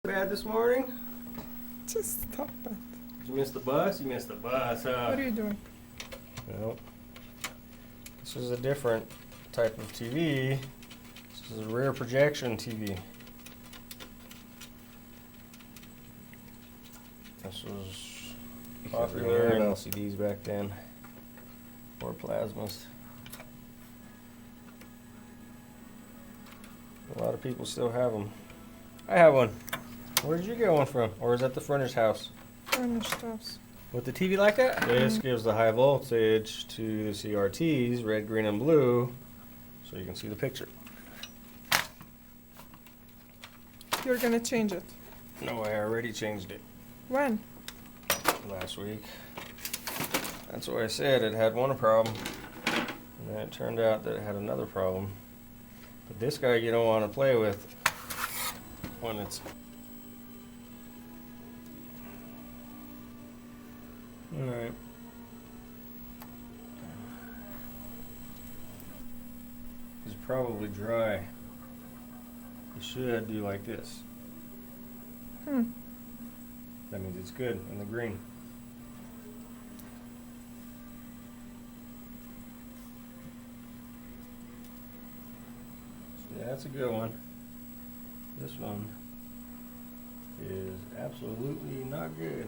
Bad this morning? Just stop it. Did you miss the bus? You missed the bus, huh? What are you doing? Well, this is a different type of TV. This is a rear projection TV. This was popular in LCDs back then, or plasmas. A lot of people still have them. I have one. Where did you get one from? Or is that the furnished house? Furnished house. With the TV like that? This gives the high voltage to the CRTs, red, green, and blue, so you can see the picture. You're gonna change it. No, I already changed it When? last week. That's what I said. It had one problem, and then it turned out that it had another problem. But this guy you don't want to play with when it's... Alright. It's probably dry. You should do like this. That means it's good in the green. So yeah, that's a good one. This one is absolutely not good.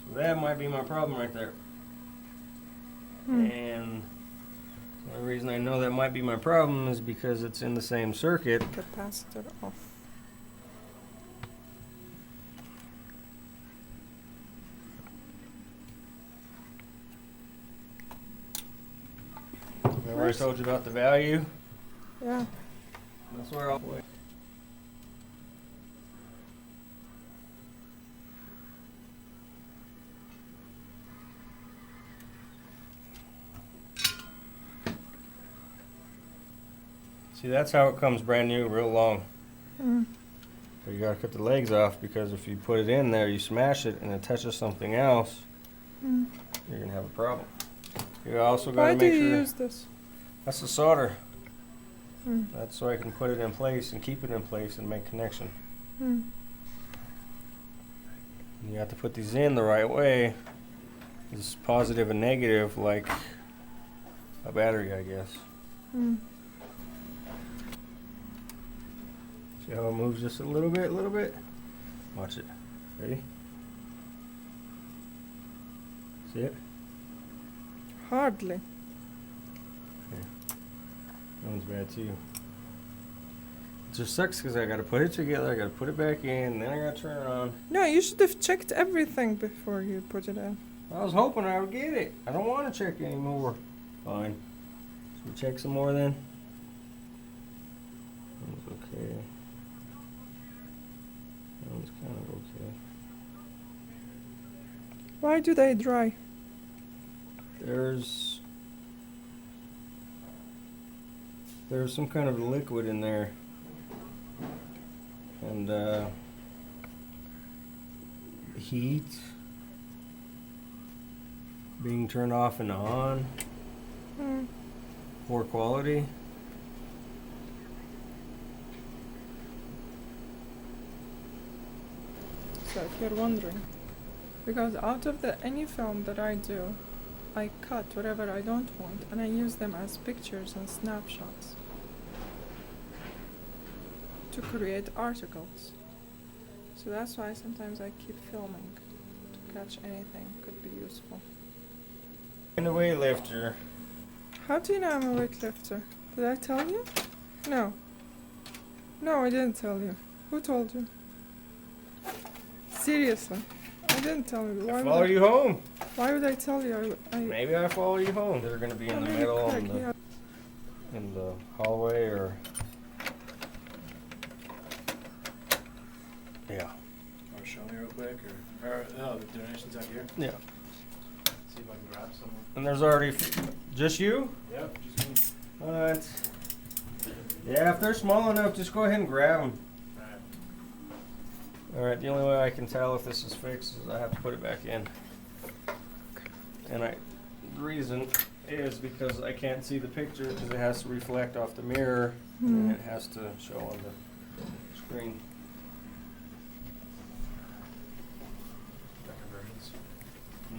So that might be my problem right there. And the only reason I know that might be my problem is because it's in the same circuit. Capacitor off. Remember I told you about the value? Yeah. That's where I'll wait. See, that's how it comes brand new, real long. So you gotta cut the legs off, because if you put it in there, you smash it, and it touches something else, you're gonna have a problem. You also gotta Why do make you sure. use this? That's the solder. That's so I can put it in place and keep it in place and make connection. And you have to put these in the right way. This is positive and negative, like a battery, I guess. See how it moves just a little bit, Watch it. Ready? See it? Hardly. That one's bad too. It just sucks because I gotta put it together, I gotta put it back in, then I gotta turn it on. No, you should have checked everything before you put it in. I was hoping I would get it. I don't want to check anymore. Fine. Should we check some more then? That one's okay. That one's kind of okay. Why do they dry? There's some kind of liquid in there, and heat being turned off and on, poor quality. So if you're wondering, because out of any film that I do, I cut whatever I don't want and I use them as pictures and snapshots to create articles. So that's why sometimes I keep filming to catch anything could be useful. And a weightlifter. How do you know I'm a weightlifter? Did I tell you? No. No, I didn't tell you. Who told you? Seriously. I didn't tell you. I follow you home. Why would I tell you? Maybe I follow you home. They're going to be in the middle in the hallway, or yeah. Or show me real quick, or no, the donations out here. Yeah. See if I can grab someone. And there's already just you? Yep, just me. Alright. Yeah, if they're small enough, just go ahead and grab them. Alright. Alright, the only way I can tell if this is fixed is I have to put it back in. And the reason is because I can't see the picture because it has to reflect off the mirror and it has to show on the screen.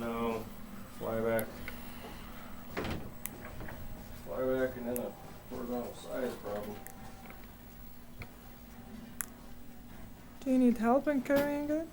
No, fly back. Fly back and then a horizontal size problem. Do you need help in carrying it?